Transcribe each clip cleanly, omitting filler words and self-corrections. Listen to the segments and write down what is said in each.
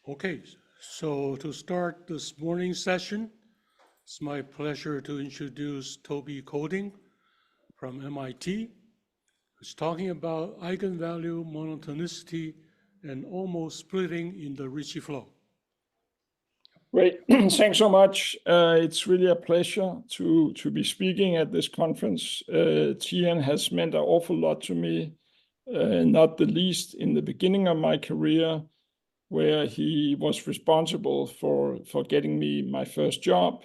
Okay, so to start this morning session, it's my pleasure to introduce Toby COLDING from MIT, who's talking about eigenvalue, monotonicity, and almost splitting in the Ricci flow. Great, thanks so much. It's really a pleasure to be speaking at this conference. Tian has meant an awful lot to me, not the least in the beginning of my career, where he was responsible for getting me my first job.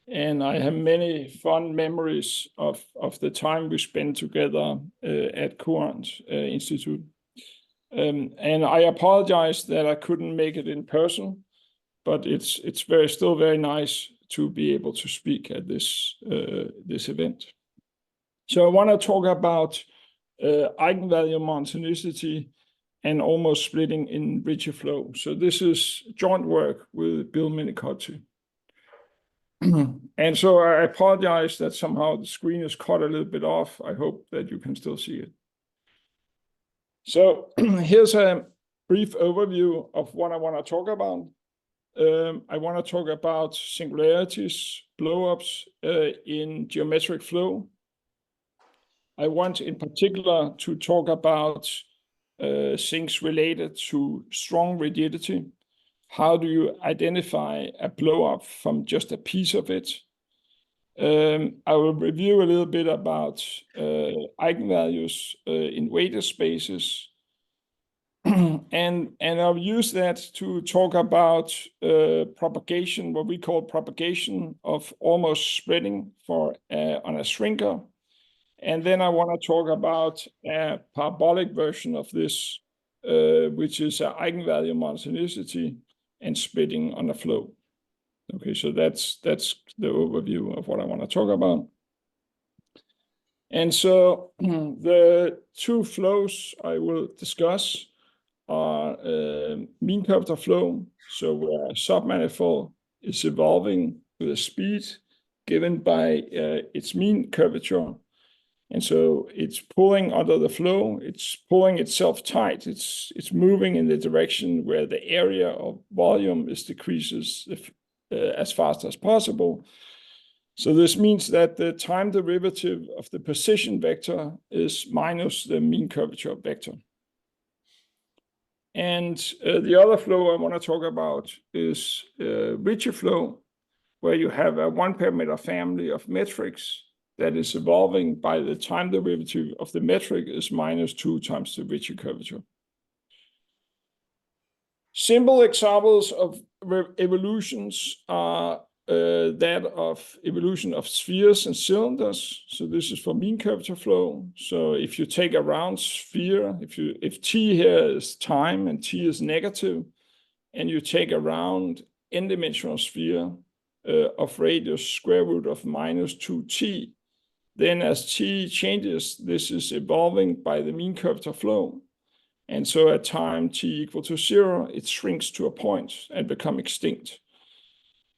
And I have many fond memories of the time we spent together at Courant Institute. And I apologize that I couldn't make it in person, but it's still very nice to be able to speak at this event. So I want to talk about eigenvalue monotonicity and almost splitting in Ricci Flow. So this is joint work with Bill Minicotti. And so I apologize that somehow the screen is cut a little bit off. I hope that you can still see it. So here's a brief overview of what I want to talk about. I want to talk about singularities, blowups in geometric flow. I want in particular to talk about things related to strong rigidity. How do you identify a blowup from just a piece of it? I will review a little bit about eigenvalues in weighted spaces. And I'll use that to talk about propagation, what we call propagation of almost spreading on a shrinker. And then I want to talk about a parabolic version of this, which is an eigenvalue monotonicity and splitting on a flow. Okay, so that's the overview of what I want to talk about. And so the two flows I will discuss are mean curvature flow, so where a submanifold is evolving with a speed given by its mean curvature. And so it's pulling under the flow, it's pulling itself tight, it's moving in the direction where the area of volume is decreases as fast as possible. So this means that the time derivative of the position vector is minus the mean curvature vector. And the other flow I want to talk about is Ricci flow, where you have a one-parameter family of metrics that is evolving by the time derivative of the metric is minus 2 times the Ricci curvature. Simple examples of evolutions are that of evolution of spheres and cylinders. So this is for mean curvature flow. So if you take a round sphere, if t here is time and t is negative, and you take a round n-dimensional sphere of radius square root of minus 2t, then as t changes, this is evolving by the mean curvature flow. And so at time t equal to 0, it shrinks to a point and becomes extinct.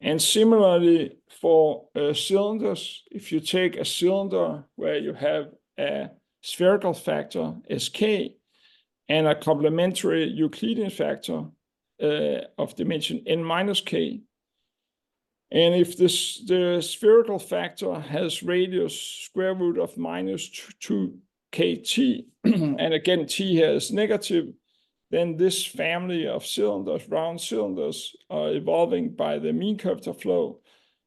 And similarly for cylinders, if you take a cylinder where you have a spherical factor sk and a complementary Euclidean factor of dimension n minus k, and if the spherical factor has radius square root of minus 2 kt, and again t here is negative, then this family of cylinders, round cylinders, are evolving by the mean curvature flow.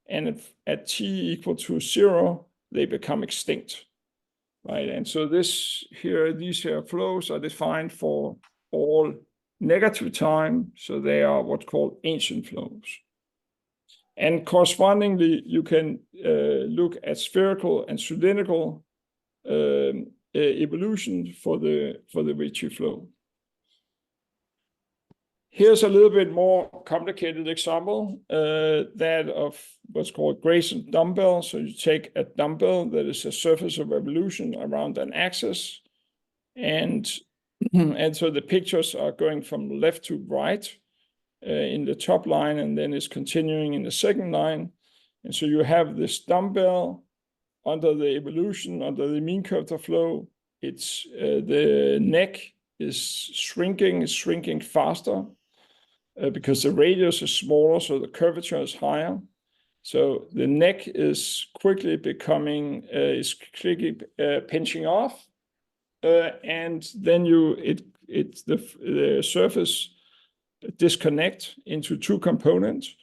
And if at t equal to 0, they become extinct, right? And so these here flows are defined for all negative time. So they are what's called ancient flows. And correspondingly, you can look at spherical and cylindrical evolution for the Ricci flow. Here's a little bit more complicated example, that of what's called Grayson dumbbell. So you take a dumbbell that is a surface of revolution around an axis, and so the pictures are going from left to right in the top line, and then it's continuing in the second line. And so you have this dumbbell under the evolution, under the mean curvature flow. It's the neck is shrinking faster. because the radius is smaller, so the curvature is higher. So the neck is quickly becoming pinching off, and then the surface disconnect into two components,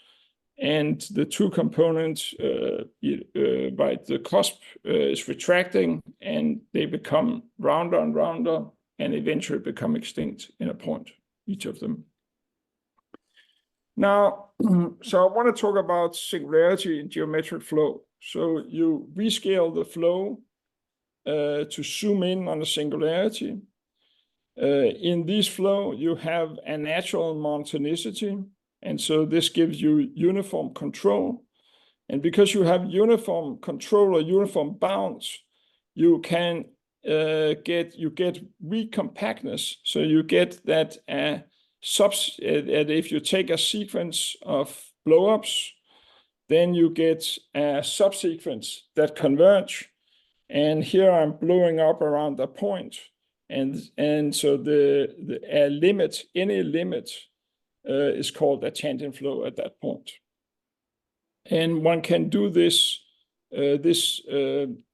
and the two components, the cusp is retracting, and they become rounder and rounder, and eventually become extinct in a point, each of them. Now, so I want to talk about singularity in geometric flow. So you rescale the flow to zoom in on the singularity. In this flow, you have a natural monotonicity, and so this gives you uniform control. And because you have uniform control or uniform bounds, you can get weak compactness. So you get that if you take a sequence of blowups, then you get a subsequence that converge. And here I'm blowing up around a point. And so any limit is called a tangent flow at that point. And one can do this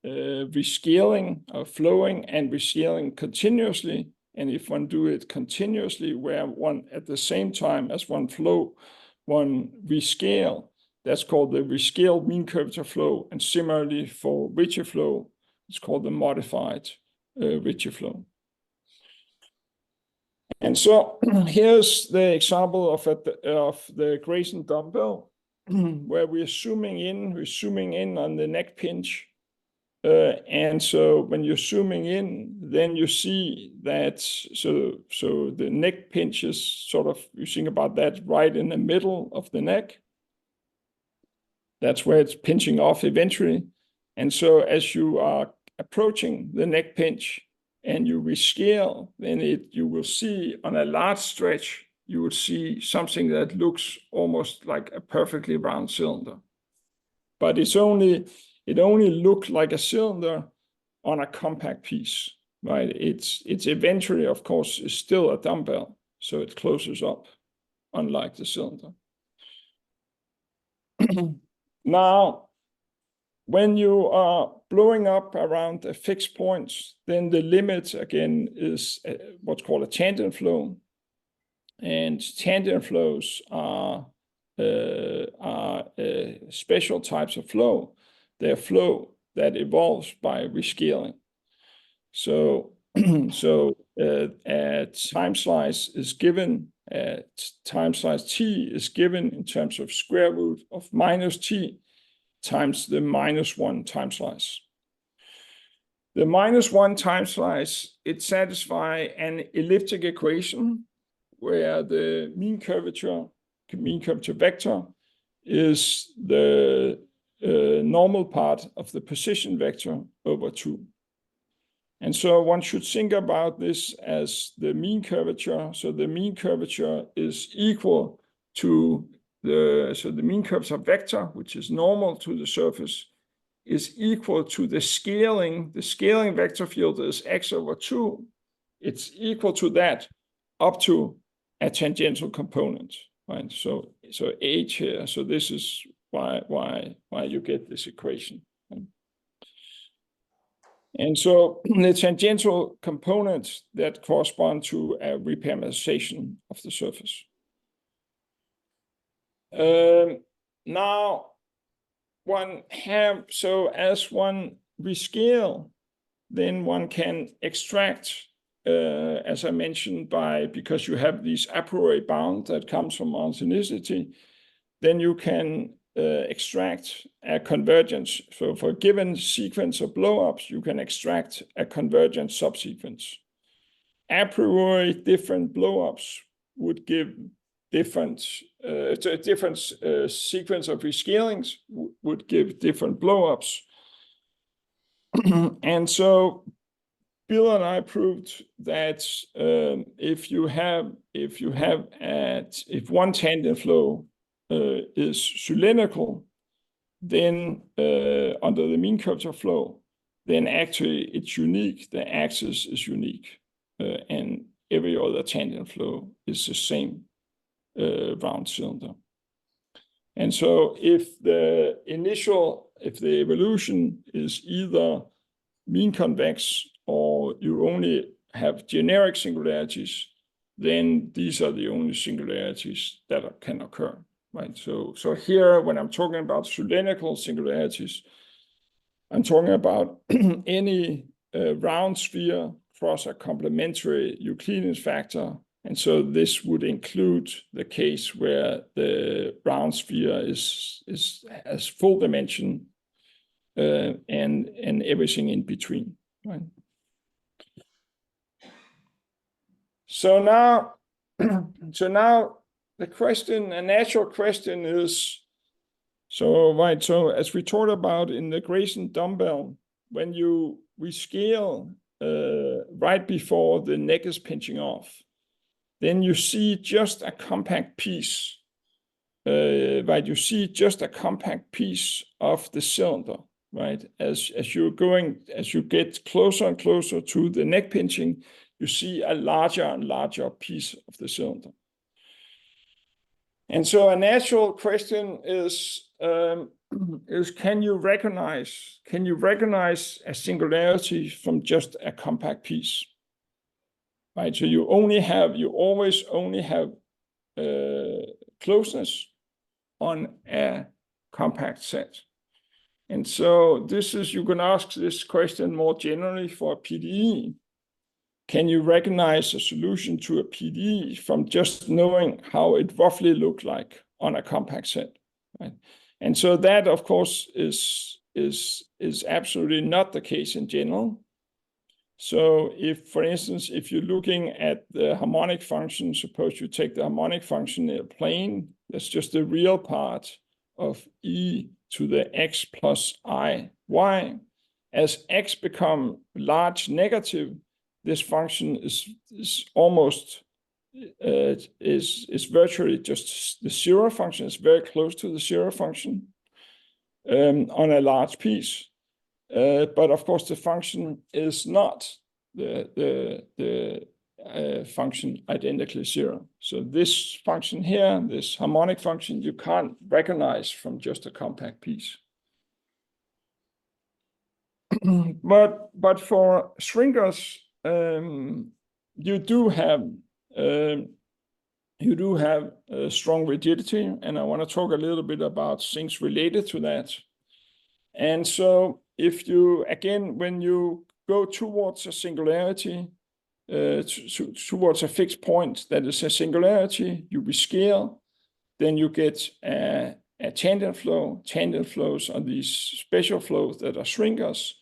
rescaling of flowing and rescaling continuously. And if one do it continuously, where one at the same time as one flow, one rescale, that's called the rescaled mean curvature flow. And similarly for Ricci flow, it's called the modified Ricci flow. And so here's the example of the Grayson dumbbell, where we're zooming in on the neck pinch. And so when you're zooming in, then you see that, so the neck pinch is sort of, you think about that right in the middle of the neck. That's where it's pinching off eventually. And so as you are approaching the neck pinch and you rescale, then you will see on a large stretch, you will see something that looks almost like a perfectly round cylinder. But it only looks like a cylinder on a compact piece, right? It's eventually, of course, is still a dumbbell, so it closes up, unlike the cylinder. Now, when you are blowing up around a fixed point, then the limit again is what's called a tangent flow. And tangent flows are special types of flow. They're flow that evolves by rescaling. So, a time slice is given, time slice t is given in terms of square root of minus t times the -1 time slice. The -1 time slice, it satisfies an elliptic equation where the mean curvature vector is the normal part of the position vector over 2. And so one should think about this as the mean curvature. So the mean curvature is equal to the mean curvature vector, which is normal to the surface, is equal to the scaling. The scaling vector field is x over 2. It's equal to that up to a tangential component, right? So h here. So this is why you get this equation. Right? And so the tangential components that correspond to a reparameterization of the surface. Now, as one rescale, then one can extract, as I mentioned, because you have these a priori bound that comes from monotonicity, then you can extract a convergence. So for a given sequence of blowups, you can extract a convergent subsequence. A priori different blowups would give different sequence of rescalings would give different blowups. And so Bill and I proved that if one tangent flow is cylindrical, then under the mean curvature flow, then actually it's unique. The axis is unique, and every other tangent flow is the same. round cylinder. And so if the evolution is either mean convex or you only have generic singularities, then these are the only singularities that can occur, right? So here, when I'm talking about cylindrical singularities, I'm talking about any round sphere cross a complementary Euclidean factor. And so this would include the case where the round sphere has full dimension and everything in between, right? So now the question, a natural question is, so as we talked about in the Grayson dumbbell, when we scale right before the neck is pinching off, then you see just a compact piece, right? You see just a compact piece of the cylinder, right? As you get closer and closer to the neck pinching, you see a larger and larger piece of the cylinder. And so a natural question is can you recognize a singularity from just a compact piece? Right, so you always only have closeness on a compact set. And so you can ask this question more generally for a PDE. Can you recognize a solution to a PDE from just knowing how it roughly looked like on a compact set? Right? And so that, of course, is absolutely not the case in general. So if, for instance, if you're looking at the harmonic function, suppose you take the harmonic function in a plane, that's just the real part of e to the x plus I y. As x become large negative, this function is almost, is virtually just the zero function. It's very close to the zero function on a large piece. But of course, the function is not the function identically zero. So this function here, this harmonic function, you can't recognize from just a compact piece. But for shrinkers, you do have strong rigidity, and I want to talk a little bit about things related to that. And so if you, again, when you go towards a singularity, towards a fixed point that is a singularity, you rescale, then you get a tangent flow. Tangent flows are these special flows that are shrinkers.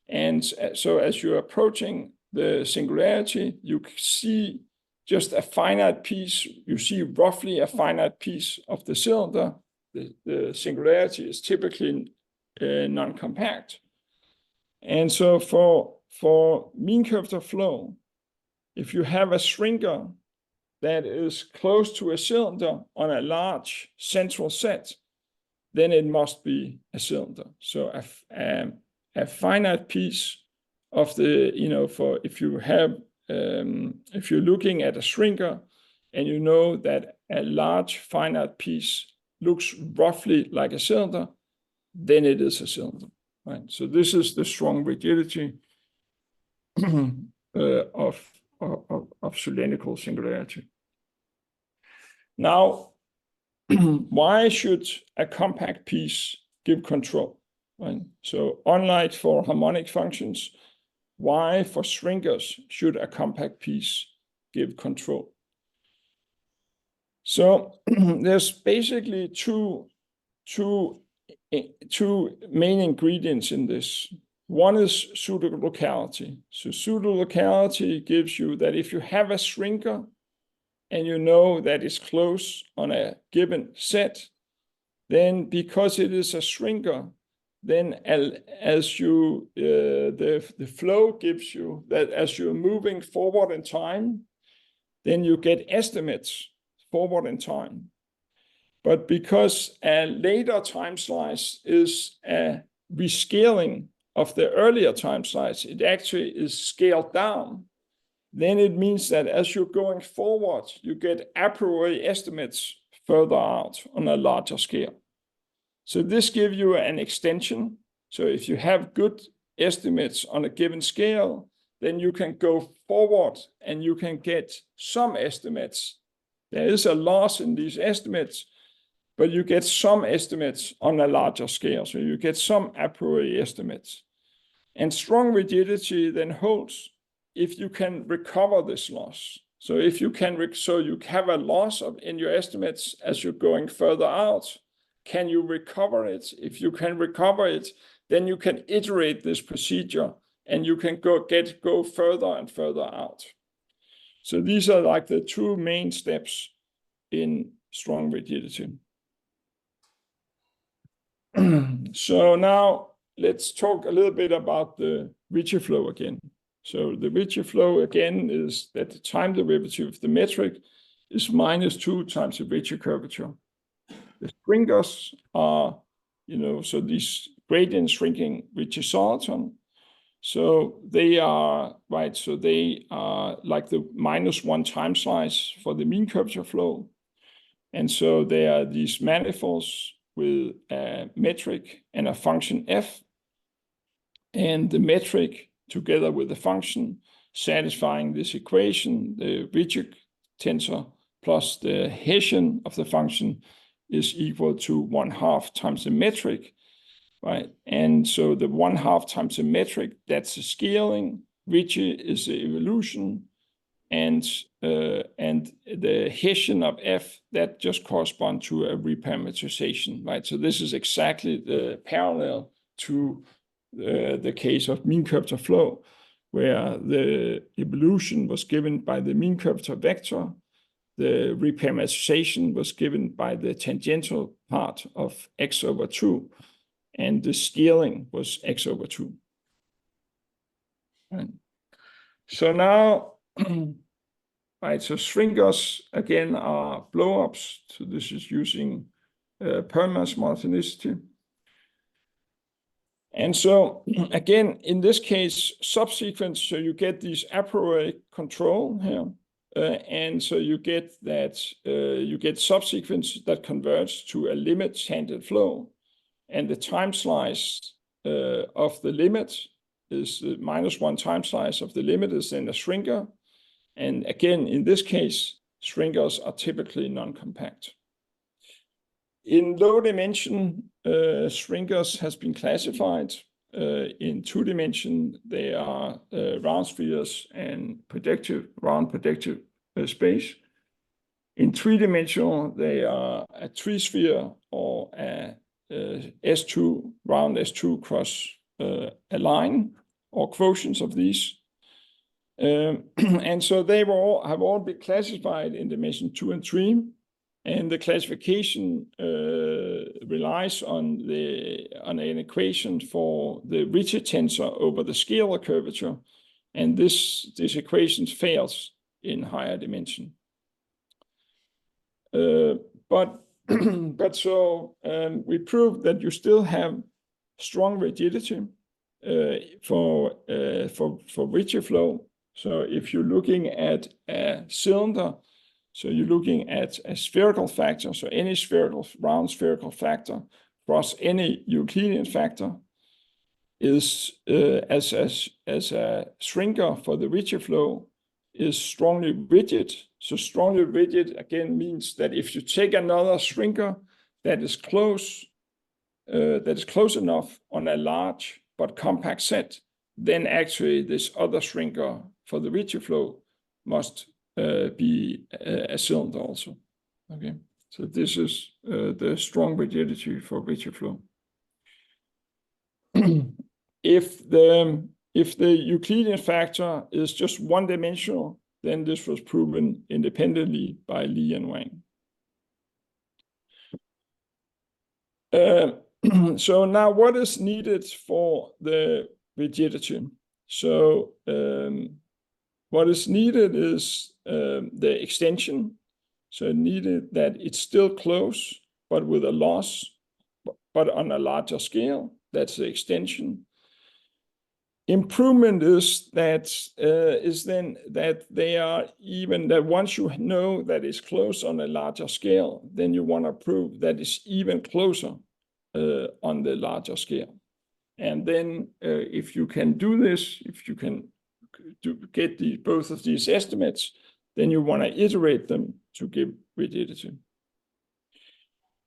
And so as you're approaching the singularity, you see just a finite piece. You see roughly a finite piece of the cylinder. The singularity is typically non-compact. And so for mean curvature flow, if you have a shrinker that is close to a cylinder on a large central set, then it must be a cylinder. So a finite piece of the, if you're looking at a shrinker and you know that a large finite piece looks roughly like a cylinder, then it is a cylinder, right? So this is the strong rigidity of cylindrical singularity. Now, why should a compact piece give control? Right? So unlike for harmonic functions, why for shrinkers should a compact piece give control? So there's basically two main ingredients in this. One is pseudolocality. So pseudolocality gives you that if you have a shrinker and you know that it's close on a given set, then because it is a shrinker, then as you the flow gives you that as you're moving forward in time, then you get estimates forward in time. But because a later time slice is a rescaling of the earlier time slice, it actually is scaled down. then it means that as you're going forward, you get a priori estimates further out on a larger scale. So this gives you an extension. So if you have good estimates on a given scale, then you can go forward and you can get some estimates. There is a loss in these estimates, but you get some estimates on a larger scale. So you get some a priori estimates. And strong rigidity then holds if you can recover this loss. So if you can, so you have a loss in your estimates as you're going further out, can you recover it? If you can recover it, then you can iterate this procedure and you can go further and further out. So these are like the two main steps in strong rigidity. So now let's talk a little bit about the Ricci flow again. So the Ricci flow again is that the time derivative of the metric is -2 times the Ricci curvature. The shrinkers are, so these gradient shrinking Ricci soliton. So they are, right, so they are like the -1 time slice for the mean curvature flow. And so they are these manifolds with a metric and a function f, and the metric together with the function satisfying this equation, the Ricci tensor plus the Hessian of the function is equal to 1/2 times the metric, right? And so the 1/2 times the metric, that's the scaling. Ricci is the evolution, and the Hessian of f, that just corresponds to a reparameterization, right? So this is exactly the parallel to the case of mean curvature flow, where the evolution was given by the mean curvature vector, the reparameterization was given by the tangential part of x/2, and the scaling was x/2. Right. So now, right, so shrinkers again are blow-ups. So this is using permass monotonicity. And so again, in this case, subsequence, so you get these a priori control here. And so you get that, you get subsequence that converts to a limit tangent flow. And the time slice of the limit is the -1 time slice of the limit is then a shrinker. And again, in this case, shrinkers are typically non-compact. In low dimension, shrinkers has been classified. In 2 dimension, they are round spheres and round projective space. In 3-dimensional, they are a 3-sphere or a S2, round S2 cross a line or quotients of these. And so they have all been classified in dimension 2 and 3. And the classification relies on an equation for the Ricci tensor over the scalar curvature, and this equation fails in higher dimension. But so we proved that you still have strong rigidity for Ricci flow. So if you're looking at a cylinder, so you're looking at a spherical factor, so any round spherical factor plus any Euclidean factor is as a shrinker for the Ricci flow is strongly rigid. So strongly rigid again means that if you take another shrinker that is close enough on a large but compact set, then actually this other shrinker for the Ricci flow must be a cylinder also. Okay, so this is the strong rigidity for Ricci flow. If the Euclidean factor is just one-dimensional, then this was proven independently by Li and Wang. So now what is needed for the rigidity? So what is needed is the extension. So needed that it's still close, but with a loss, but on a larger scale. That's the extension. Improvement is then that they are even, that once you know that it's close on a larger scale, then you want to prove that it's even closer on the larger scale. And then if you can do this, if you can get both of these estimates, then you want to iterate them to give rigidity.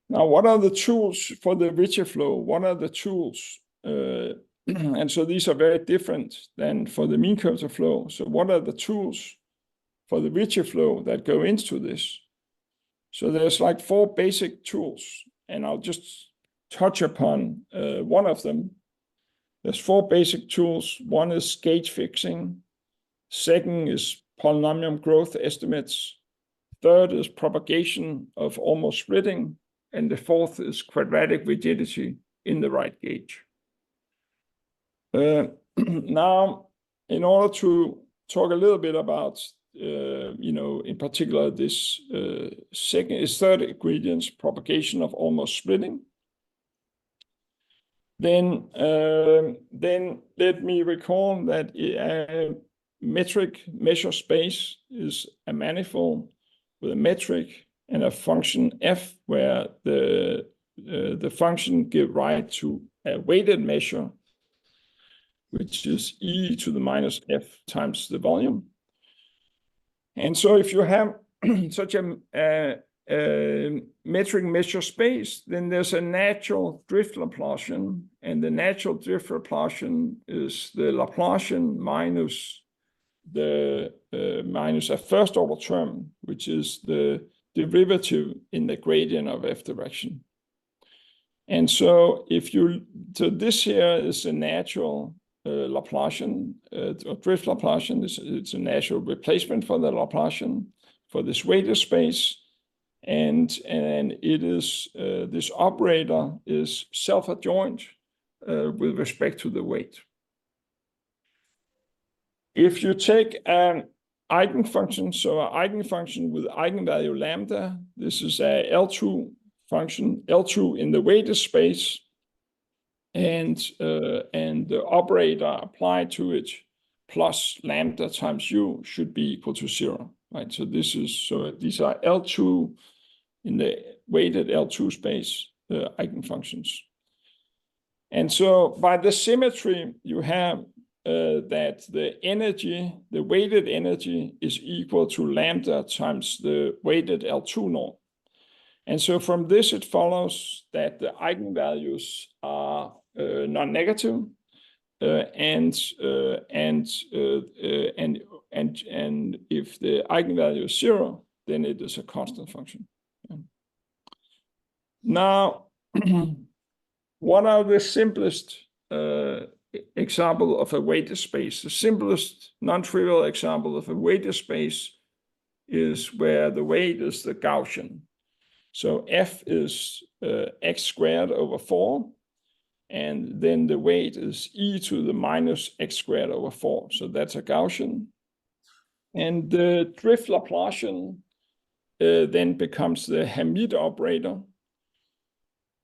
Now, what are the tools for the Ricci flow? What are the tools? And so these are very different than for the mean curvature flow. So what are the tools for the Ricci flow that go into this? So there's like 4 basic tools, and I'll just touch upon one of them. There's 4 basic tools. One is gauge fixing. Second is polynomial growth estimates. Third is propagation of almost splitting. And the fourth is quadratic rigidity in the right gauge. Now, in order to talk a little bit about, in particular, this third ingredient, propagation of almost splitting, then let me recall that a metric measure space is a manifold with a metric and a function f, where the function gives rise to a weighted measure, which is e to the minus f times the volume. And so if you have such a metric measure space, then there's a natural drift Laplacian, and the natural drift Laplacian is the Laplacian minus a first order term, which is the derivative in the gradient of f direction. And so this here is a natural Laplacian, or drift Laplacian. It's a natural replacement for the Laplacian for this weighted space. And it is, this operator is self-adjoint with respect to the weight. If you take an eigenfunction, so an eigenfunction with eigenvalue lambda, this is a L2 function, L2 in the weighted space, and the operator applied to it plus lambda times u should be equal to 0, right? So these are L2 in the weighted L2 space eigenfunctions. And so by the symmetry, you have that the energy, the weighted energy, is equal to lambda times the weighted L2 norm. And so from this, it follows that the eigenvalues are non-negative, and if the eigenvalue is 0, then it is a constant function. Now, what are the simplest example of a weighted space? The simplest non-trivial example of a weighted space is where the weight is the Gaussian. So f is x squared over 4, and then the weight is e to the minus x squared over 4. So that's a Gaussian. And the drift Laplacian then becomes the Hamid operator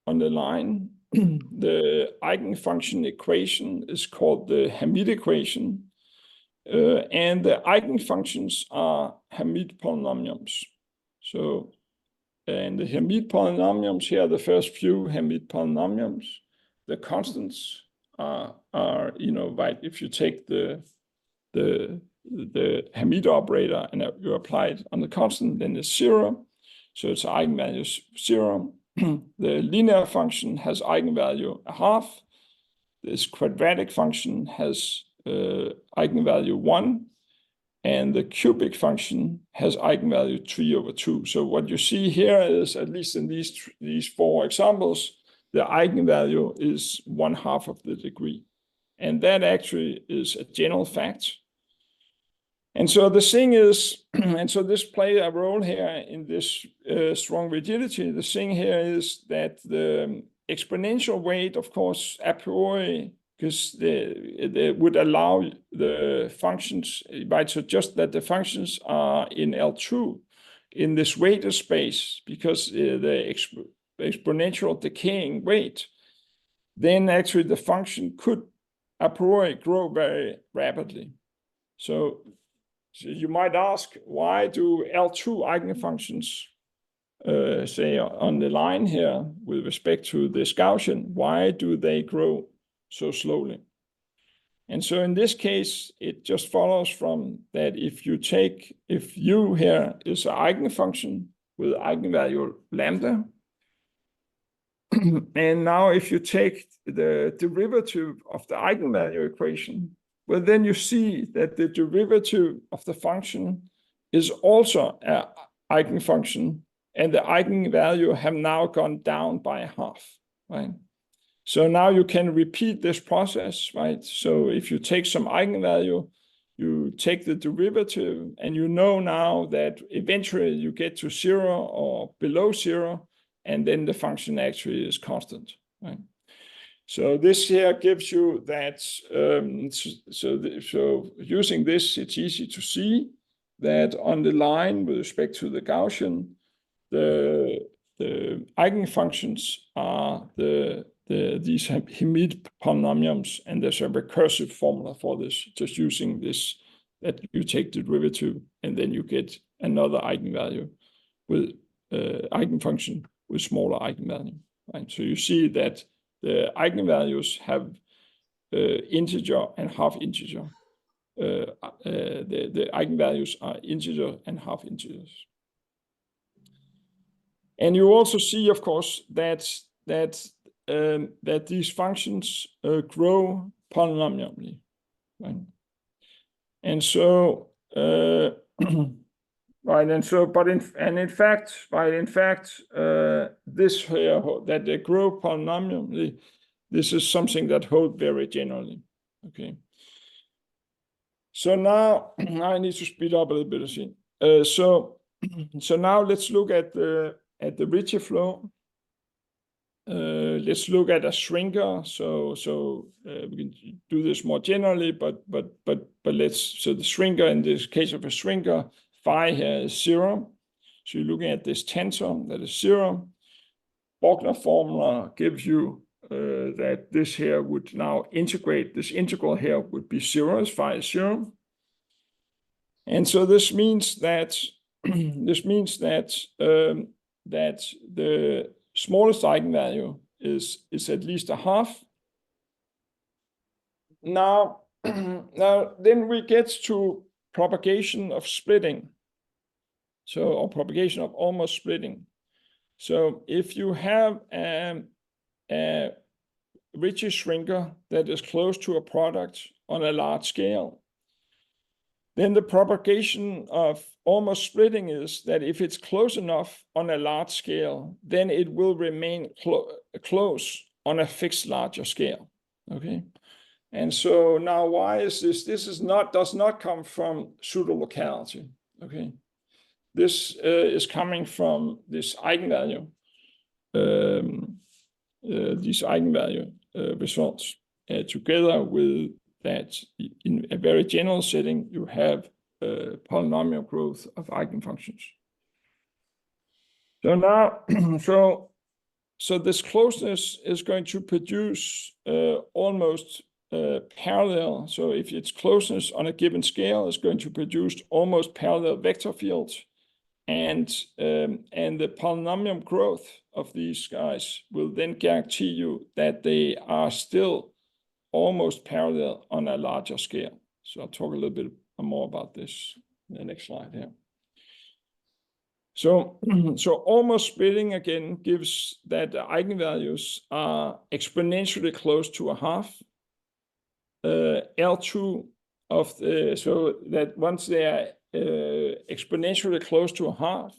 on the line. The eigenfunction equation is called the Hamid equation. And the eigenfunctions are Hamid polynomials. So, and the Hamid polynomials here, the first few Hamid polynomials, the constants are right. If you take the Hamid operator and you apply it on the constant, then it's 0. So it's eigenvalue 0. The linear function has eigenvalue 1/2. This quadratic function has eigenvalue 1. And the cubic function has eigenvalue 3/2. So what you see here is, at least in these 4 examples, the eigenvalue is 1/2 of the degree. And that actually is a general fact. And so the thing is, and so this plays a role here in this strong rigidity. The thing here is that the exponential weight, of course, a priori, because they would allow the functions, right? So just that the functions are in L2 in this weighted space, because the exponential decaying weight, then actually the function could a priori grow very rapidly. So you might ask, why do L2 eigenfunctions, say on the line here with respect to this Gaussian, why do they grow so slowly? And so in this case, it just follows from that if U here is an eigenfunction with eigenvalue lambda, and now if you take the derivative of the eigenvalue equation, well, then you see that the derivative of the function is also an eigenfunction, and the eigenvalue have now gone down by half, right? So now you can repeat this process, right? So if you take some eigenvalue, you take the derivative, and you know now that eventually you get to 0 or below 0, and then the function actually is constant, right? So this here gives you that, so using this, it's easy to see that on the line with respect to the Gaussian, the eigenfunctions are these Hermite polynomials, and there's a recursive formula for this, just using this, that you take the derivative and then you get another eigenvalue with eigenfunction with smaller eigenvalue, right? So you see that the eigenvalues have integer and half integer. The eigenvalues are integer and half integers. And you also see, of course, that these functions grow polynomially, right? And so, right, and so, in fact, this here that they grow polynomially, this is something that holds very generally. Okay. So now I need to speed up a little bit. So now let's look at the Ricci flow. Let's look at a shrinker. So we can do this more generally, but so the shrinker, in this case of a shrinker, phi here is 0. So you're looking at this tensor that is 0. Bogner formula gives you that this here would now integrate, this integral here would be 0 as phi is 0. And so this means that that the smallest eigenvalue is at least a half. Now then we get to propagation of splitting. So, or propagation of almost splitting. So if you have a Ricci shrinker that is close to a product on a large scale, then the propagation of almost splitting is that if it's close enough on a large scale, then it will remain close on a fixed larger scale. Okay. And so now why is this? This is does not come from pseudolocality. Okay. This is coming from this eigenvalue, these eigenvalue results, together with that in a very general setting, you have polynomial growth of eigenfunctions. So now, so this closeness is going to produce almost parallel. So if its closeness on a given scale is going to produce almost parallel vector fields, and the polynomial growth of these guys will then guarantee you that they are still almost parallel on a larger scale. So I'll talk a little bit more about this in the next slide here. So almost splitting again gives that the eigenvalues are exponentially close to a half. L2 of the, so that once they are exponentially close to a half,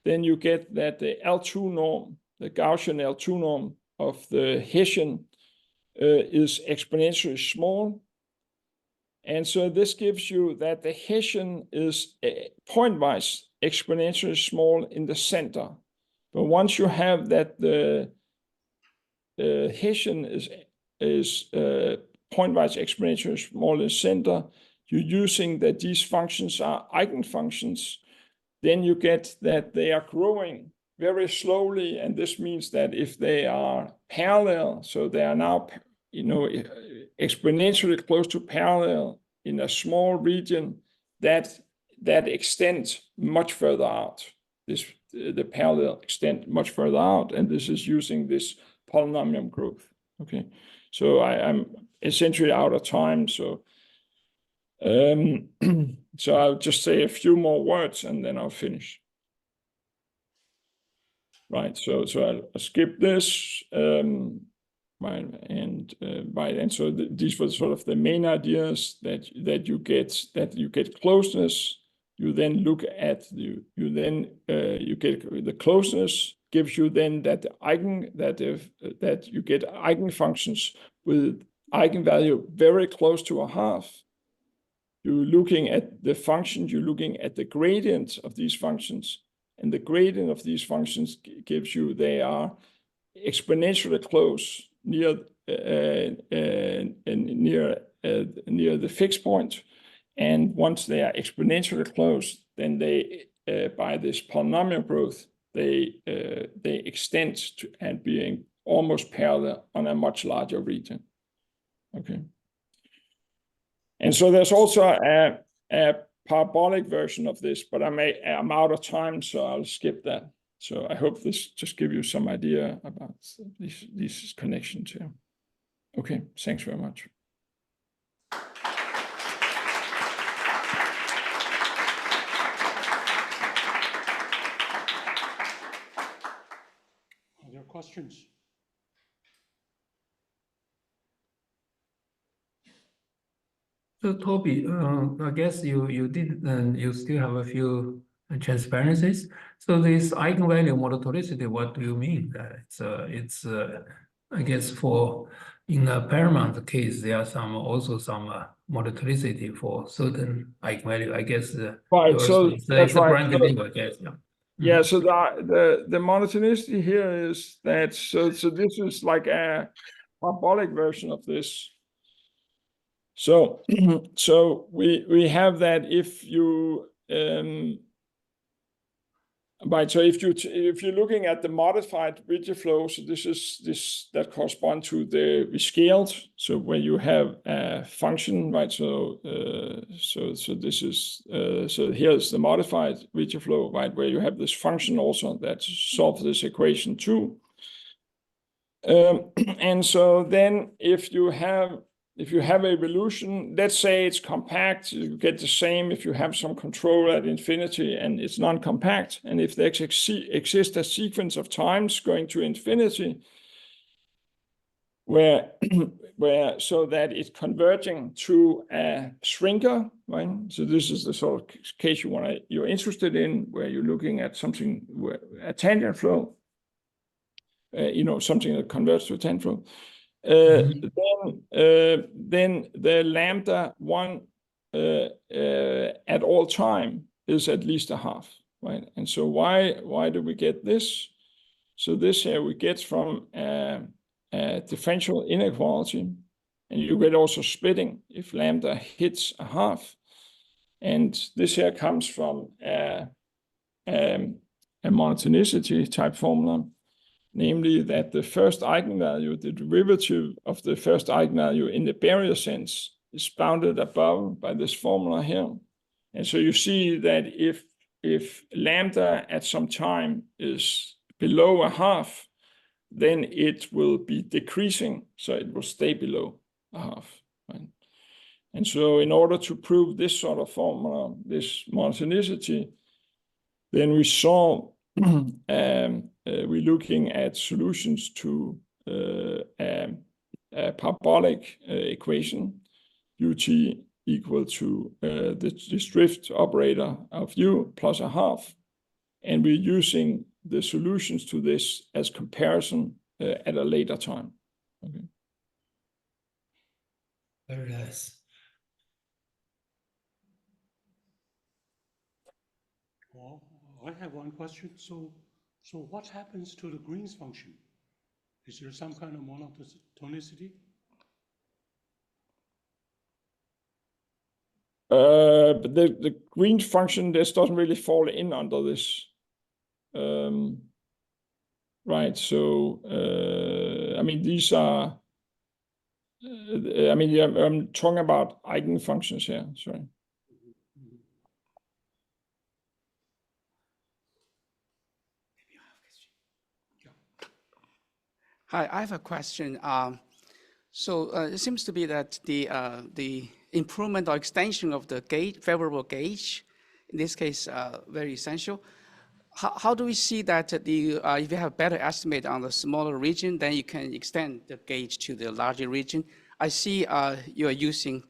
then you get that the L2 norm, the Gaussian L2 norm of the Hessian is exponentially small. And so this gives you that the Hessian is pointwise exponentially small in the center. But once you have that the Hessian is pointwise exponentially small in the center, you're using that these functions are eigenfunctions, then you get that they are growing very slowly. And this means that if they are parallel, so they are now, exponentially close to parallel in a small region that extends much further out. The parallel extend much further out, and this is using this polynomial growth. Okay, so I'm essentially out of time, so so I'll just say a few more words and then I'll finish. Right, so I'll skip this. Right, and so these were sort of the main ideas that you get closeness. You then look at you get the closeness gives you then that you get eigenfunctions with eigenvalue very close to a half. You're looking at the functions. You're looking at the gradient of these functions, and the gradient of these functions gives you they are exponentially close near the fixed point, and once they are exponentially close, then they by this polynomial growth they extend to and being almost parallel on a much larger region. Okay, and so there's also a parabolic version of this, but I'm out of time, so I'll skip that. So I hope this just gives you some idea about these connections here. Okay, thanks very much. Are there questions? So Toby, I guess you did, you still have a few transparencies. So this eigenvalue monotonicity, what do you mean? It's I guess in a paramount case, there are also some monotonicity for certain eigenvalue. I guess Right. So that's right. Brand name, I guess. Yeah. Yeah. So the monotonicity here is that so this is like a parabolic version of this. So we have that if you right. So if you're looking at the modified Ricci flow, so that corresponds to the rescaled. So when you have a function, right? So this is so here's the modified Ricci flow, right? Where you have this function also that solves this equation too. And so then if you have a evolution, let's say it's compact, you get the same if you have some control at infinity and it's non-compact. And if there exists a sequence of times going to infinity where so that it's converging to a shrinker, right? So this is the sort of case you're interested in, where you're looking at something a tangent flow, something that converts to a tangent flow. Then the lambda 1 at all time is at least a half, right? And so why do we get this? So this here we get from a differential inequality, and you get also splitting if lambda hits a half. And this here comes from a monotonicity type formula, namely that the first eigenvalue, the derivative of the first eigenvalue in the barrier sense, is bounded above by this formula here. And so you see that if lambda at some time is below a half, then it will be decreasing, so it will stay below a half, right? And so in order to prove this sort of formula, this monotonicity, then we saw we're looking at solutions to a parabolic equation, ut equal to this drift operator of u plus a half. And we're using the solutions to this as comparison at a later time. Okay. Very nice. Well, I have one question. So what happens to the Green's function? Is there some kind of monotonicity? But the Green function, this doesn't really fall in under this. Right. So, I mean, these are I mean, I'm talking about eigenfunctions here. Sorry. Hi, I have a question. It seems to be that the improvement or extension of the favorable gauge, in this case, very essential. How do we see that if you have better estimate on the smaller region, then you can extend the gauge to the larger region? I see you are using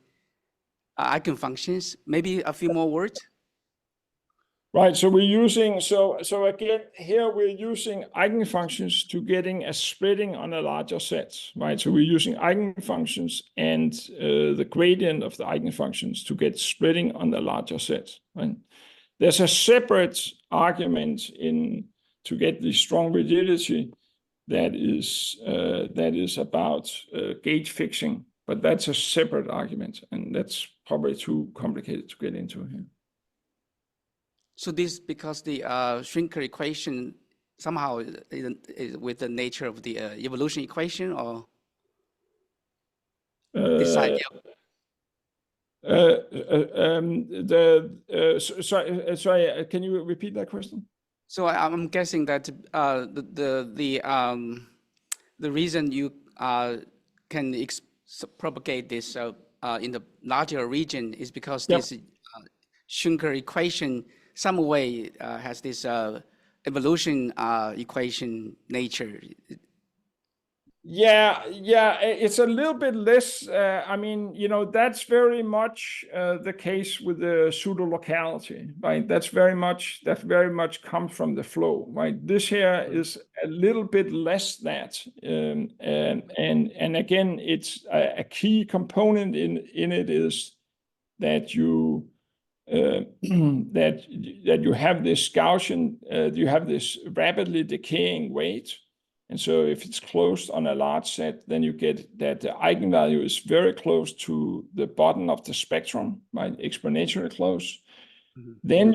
eigenfunctions. Maybe a few more words? Right, so we're using, so again, here we're using eigenfunctions to getting a splitting on a larger set, right? So we're using eigenfunctions and the gradient of the eigenfunctions to get splitting on the larger set, right? There's a separate argument to get the strong rigidity that is about gauge fixing, but that's a separate argument, and that's probably too complicated to get into here. So this because the Schrinker equation somehow is with the nature of the evolution equation, or this idea? Sorry, can you repeat that question? So I'm guessing that the reason you can propagate this in the larger region is because this Schrinker equation some way has this evolution equation nature. Yeah, it's a little bit less. I mean, that's very much the case with the pseudo-locality, right? That very much comes from the flow, right? This here is a little bit less that, and again, it's a key component in it is that you that you have this Gaussian, you have this rapidly decaying weight. And so if it's closed on a large set, then you get that the eigenvalue is very close to the bottom of the spectrum, right? Exponentially close. Mm-hmm. Then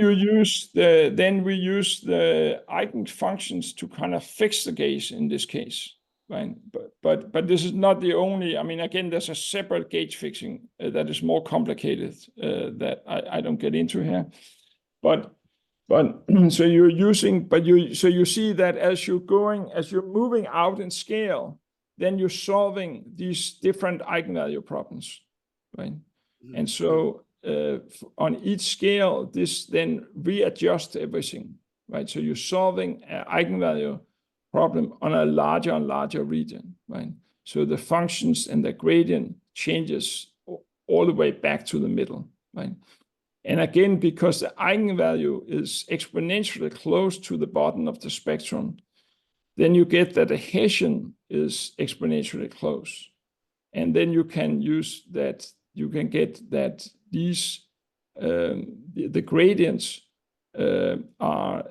we use the eigenfunctions to kind of fix the gauge in this case, right? But this is not the only. I mean, again, there's a separate gauge fixing that is more complicated that I don't get into here, but so you're using, so you see that as you're moving out in scale, then you're solving these different eigenvalue problems, right? Mm-hmm. And so on each scale, this then readjusts everything, right? So you're solving an eigenvalue problem on a larger and larger region, right? So the functions and the gradient changes all the way back to the middle, right? And again, because the eigenvalue is exponentially close to the bottom of the spectrum, then you get that the Hessian is exponentially close. And then you can use that, you can get that these, the gradients are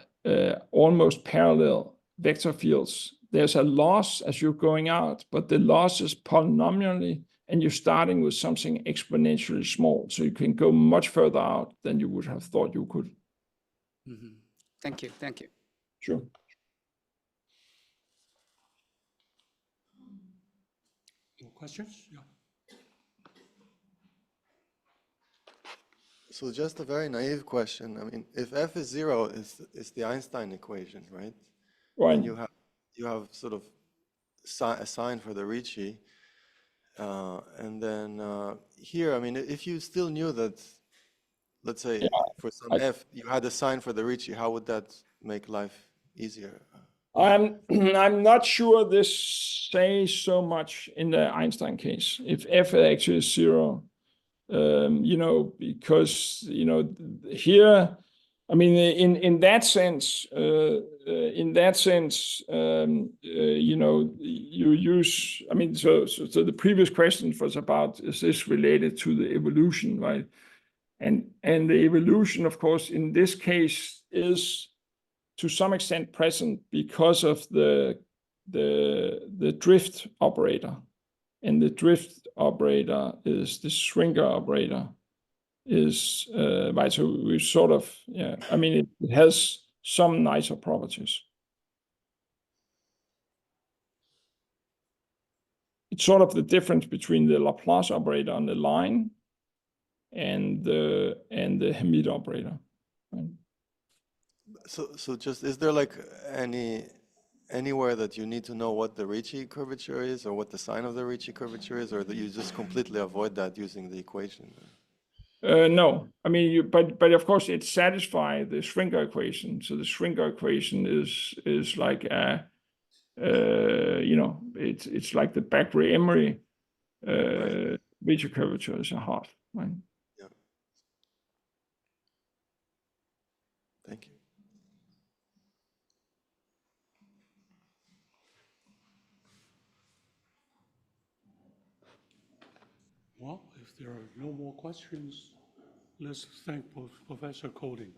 almost parallel vector fields. There's a loss as you're going out, but the loss is polynomially, and you're starting with something exponentially small. So you can go much further out than you would have thought you could. Mm-hmm. Thank you. Thank you. Sure. More questions? Yeah. So just a very naive question. I mean, if f is 0 is the Einstein equation, right? Right. And you have sort of a sign for the Ricci. And then here, I mean, if you still knew that, let's say for some f, you had a sign for the Ricci, how would that make life easier? I'm not sure this says so much in the Einstein case. If f actually is 0, because here, I mean, in that sense, you use. I mean, so the previous question was about, is this related to the evolution, right? And the evolution, of course, in this case is to some extent present because of the drift operator, and the drift operator is the Schrinker operator. Is right, so we sort of, I mean, it has some nicer properties. it's sort of the difference between the Laplace operator on the line and the Hamid operator. Right? So just, is there like anywhere that you need to know what the Ricci curvature is or what the sign of the Ricci curvature is, or that you just completely avoid that using the equation? No, I mean, but of course it satisfies the Schwinger equation. So the Schwinger equation is like it's like the Becquerel-Emery Ricci curvature is a half, right? Yeah. Thank you. Well, if there are no more questions, let's thank Professor Colding.